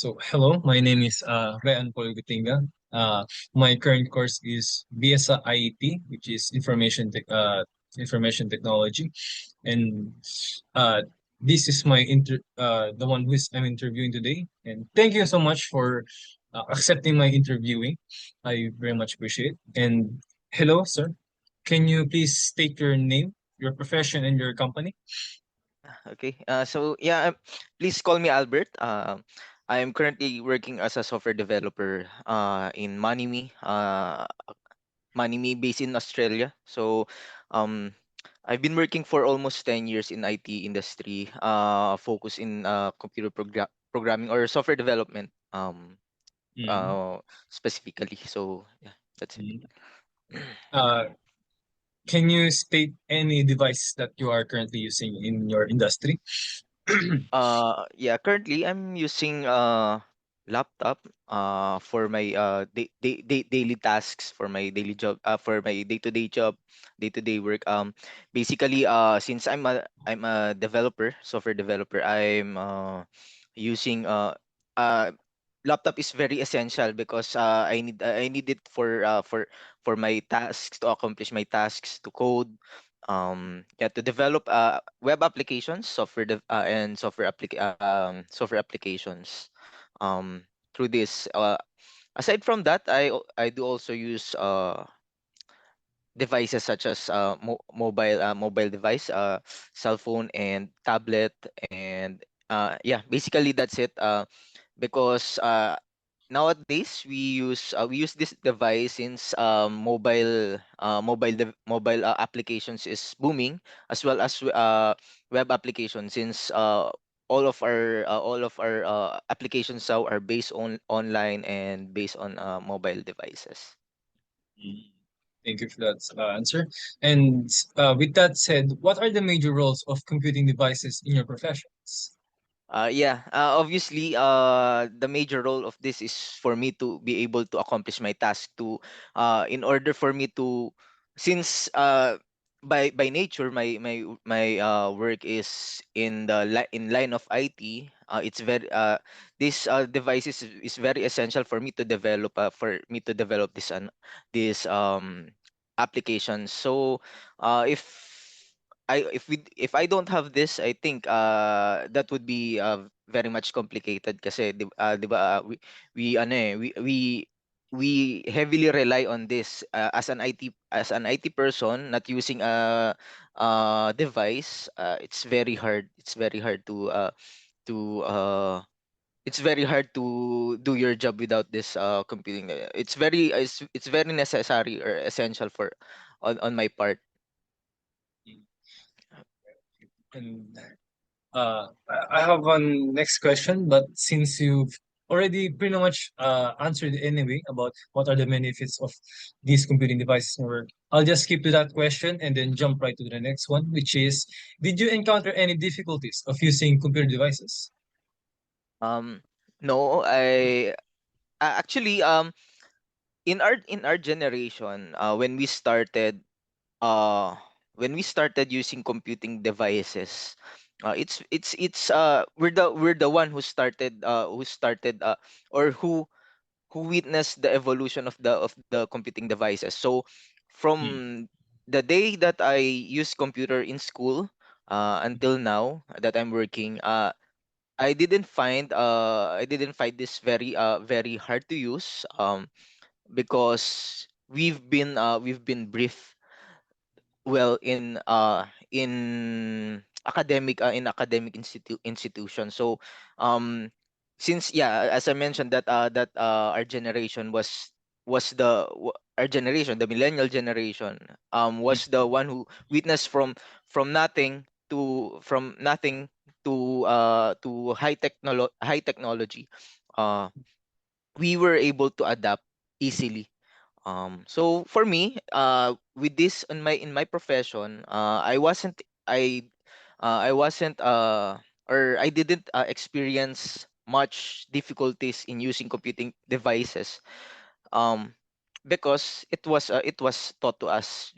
So, hello, my name is Rean Paul Gutinga. My current course is BSA IET, which is information technology, and uh, this is the one who is I'm interviewing today. And thank you so much for accepting my interviewing. I very much appreciate. And hello, sir. Can you please state your name, your profession, and your company? Okay. Please call me Albert. I am currently working as a software developer in Manimi based in Australia. Um, I've been working for almost 10 years in IT industry, focus in programming or software development, Mm, uh, specifically. So yeah, that's it. mm. Uh, Can you state any device that you are currently using in your industry? Yeah, currently I'm using laptop for my daily tasks, for my daily job, for my day-to-day job, day-to-day work. Basically, since I'm a developer, software developer, I'm using laptop is very essential because I need it for my tasks, to accomplish my tasks, to code, to develop web applications, and software applications, um through this. Aside from that, I do also use devices such as mobile device, cell phone and tablet. And yeah, basically that's it. Because nowadays we use this device since mobile applications is booming, as well as web applications, since all of our applications now are based on online and based on mobile devices. Mm. Thank you for that answer. And with that said, what are the major roles of computing devices in your professions? Obviously, the major role of this is for me to be able to accomplish my task. In order for me to, since by nature, my work is in line of IT. It's very This device is very essential for me to develop this application. So, if if I don't have this, I think that would be very much complicated, kasi 'di ba, we ano eh we heavily rely on this, as an IT person not using a device. To it's very hard to do your job without this computing. It's very necessary or essential for on my part. And I have one next question, but since you've already pretty much answered anyway about what are the benefits of these computing devices in work, I'll just skip to that question and then jump right to the next one, which is, did you encounter any difficulties of using computer devices? Um, no, actually, in our generation, uh when we started using computing devices, we're the one who started or who witnessed the evolution of the computing devices. So Mm, from the day that I used computer in school, until now that I'm working, I didn't find this very hard to use, because we've been briefed well in academic institution. So, um since, yeah, as I mentioned, our generation our generation, the millennial generation, was the one who witnessed from nothing to high technology. uh we were able to adapt easily. So for me, with this in my profession, I wasn't or I didn't experience much difficulties in using computing devices, um, because it was taught to us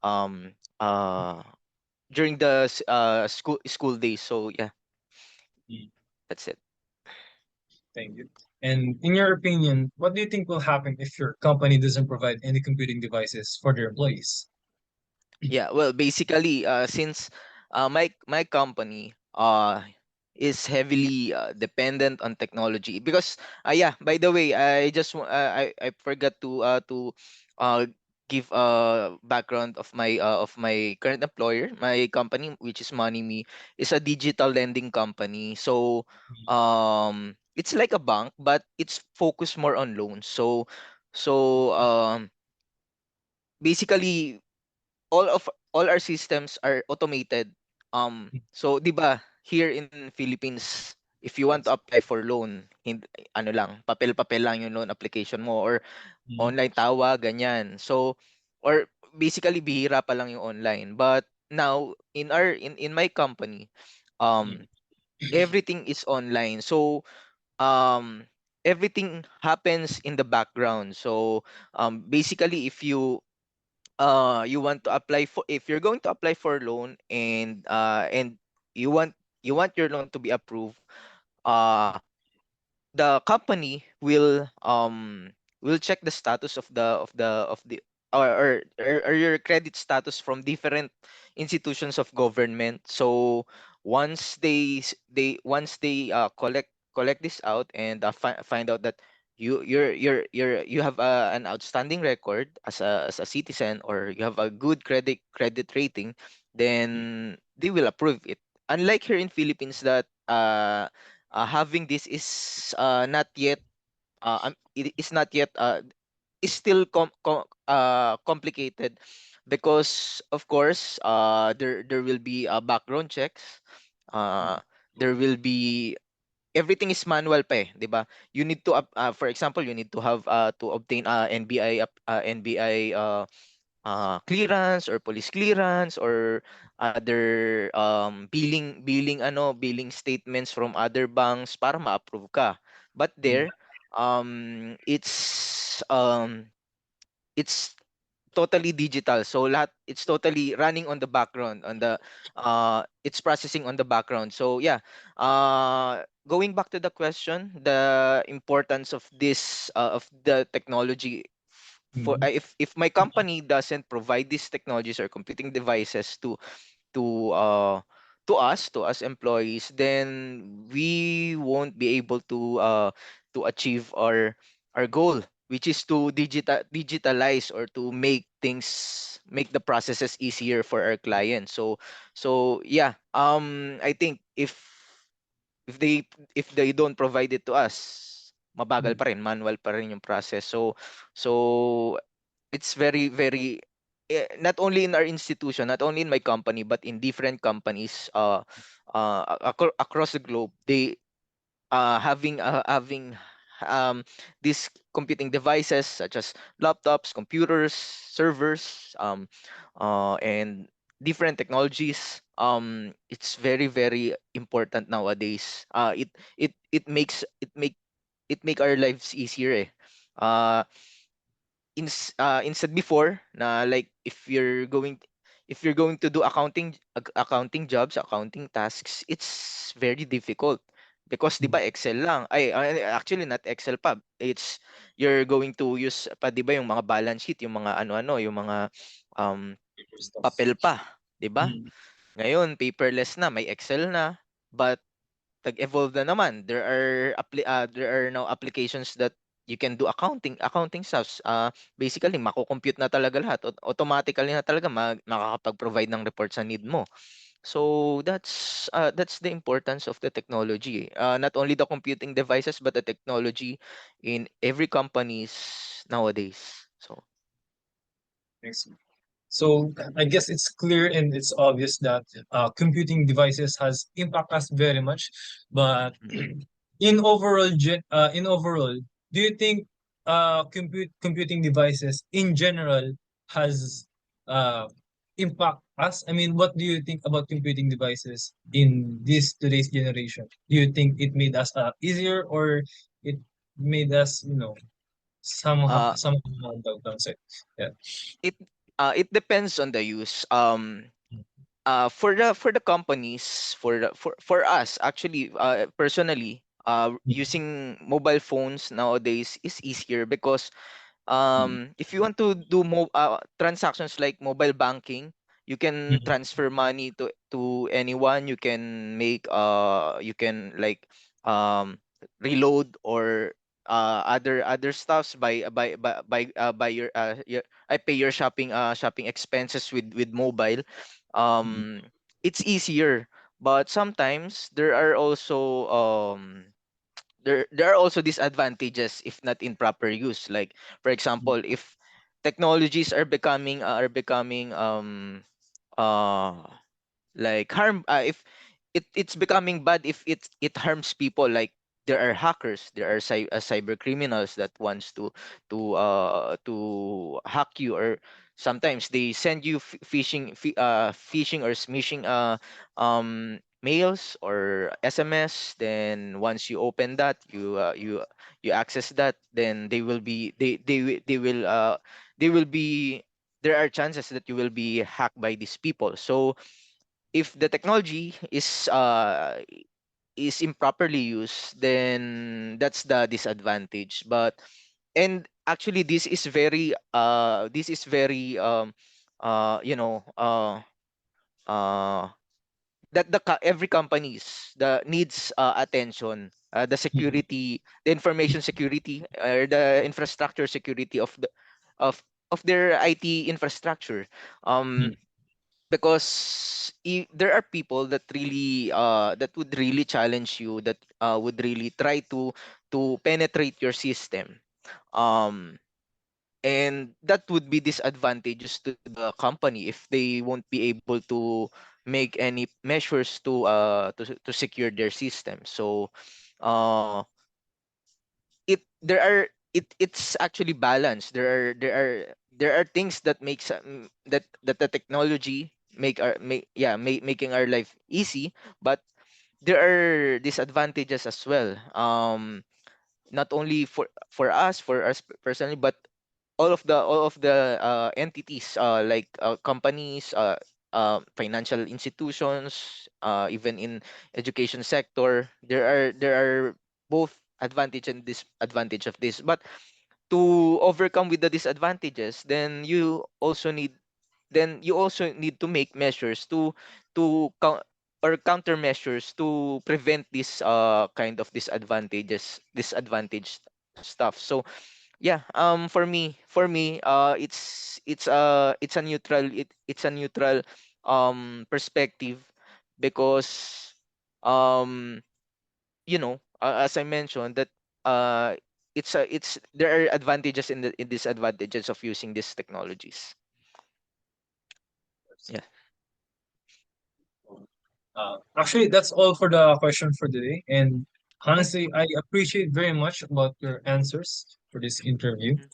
um uh during the school days. So yeah. mm. That's it. Thank you. And in your opinion, what do you think will happen if your company doesn't provide any computing devices for their employees? Yeah, well, basically, since my company is heavily dependent on technology, because yeah, by the way, I forgot to uh give a background of my current employer. My company, which is MoneyMe, is a digital lending company. So it's like a bank, but it's focused more on loans. So basically all our systems are automated. So 'di ba, here in Philippines, if you want to Yes. apply for loan, ano lang, papel-papel lang yung loan application mo, or Mhm. online tawag, ganyan. So, or basically bihira pa lang yung online. But now in my company, Mhm. um everything is online. So um everything happens in the background. So basically, if you want to apply for, if you're going to apply for loan, and you want your loan to be approved, uh the company will check the status of the or your credit status from different institutions of government. So once they collect this out, and find out that you have an outstanding record as a citizen, or you have a good credit rating, then they will approve it. Unlike here in Philippines, that having this not yet it is not yet is still complicated, because of course there will be background checks. uh there will be, everything is manual pa, 'di ba? You need to for example, you need to have to obtain NBI clearance, or police clearance, or other billing statements from other banks para ma-approve ka. But Mhm. there, it's totally digital. So lahat, it's totally running on the background, on the it's processing on the background. So yeah, going back to the question, the importance of this of the technology, for Mhm. if my company doesn't provide these technologies or computing devices to uh to us employees, then we won't be able to achieve our goal, which is to digitalize, or to make the processes easier for our clients. So yeah, I think if they if they don't provide it to us, mabagal Mhm. pa rin, manual pa rin yung process. So it's very very, not only in our institution, not only in my company, but in different companies across the globe, they having these computing devices, such as laptops, computers, servers, and different technologies. It's very very important nowadays. It make our lives easier, eh. uh instead before, na like, if you're going to do accounting jobs, accounting tasks, it's very difficult, because 'di Mhm. ba Excel lang, actually not Excel pa, it's you're going to use pa, 'di ba, yung mga balance sheet, yung mga ano-ano, yung mga um Paper stuff. papel pa, 'di ba? Mhm. Ngayon paperless na, may Excel na. But nag-evolve na naman. There are now applications that you can do accounting stuffs. Basically mako-compute na talaga lahat. Automatically na talaga makakapag-provide ng report sa need mo. So that's the importance of the technology. Not only the computing devices, but the technology in every companies nowadays. So Excellent. So I guess it's clear and it's obvious that computing devices has impact us very much. But mm. in overall, do you think computing devices in general has uh, impact us? I mean, what do you think about computing devices in this today's generation? Do you think it made us easier, or it made us, uh, somehow downside? Yeah. it it depends on the use. for the companies, for us actually, personally, Mm, using mobile phones nowadays is easier because mm, if you want to do transactions like mobile banking, you can mm, transfer money to anyone. You can make you can like reload or other stuffs by your I pay your shopping expenses with mobile. mm, um it's easier, but sometimes there are also disadvantages if not in proper use. Like for mm, example, if technologies are becoming uh like harm if it's becoming bad, if it harms people, like there are hackers, there are cyber criminals that wants to hack you, or sometimes they send you phishing or smishing mails or SMS. Then once you open that, you access that, then they will be there are chances that you will be hacked by these people. So if the technology is improperly used, then that's the disadvantage. But and actually this is very you know uh that every companies the needs attention, the mm, security, the information security, or the infrastructure security of of their IT infrastructure. um mm, because there are people that would really challenge you, that would really try to penetrate your system. um and that would be disadvantageous to the company if they won't be able to make any measures to secure their system. So uh it's actually balanced. There are things that makes that the technology making our life easy, but there are disadvantages as well. Not only for us personally, but all of the entities, like companies, financial institutions, even in education sector. There are both advantage and disadvantage of this. But to overcome with the disadvantages, then you also need to make measures or countermeasures to prevent this kind of disadvantage stuff. So yeah, for me, it's a neutral perspective, because um as I mentioned, that there are advantages in disadvantages of using these technologies. Yeah. Actually, that's all for the question for today. And Okay. honestly, I appreciate very much about your answers for this interview. Mhm.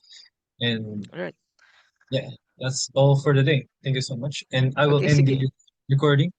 And All right. yeah, that's all for today. Thank you so much. And I will Okay, end sige. the recording.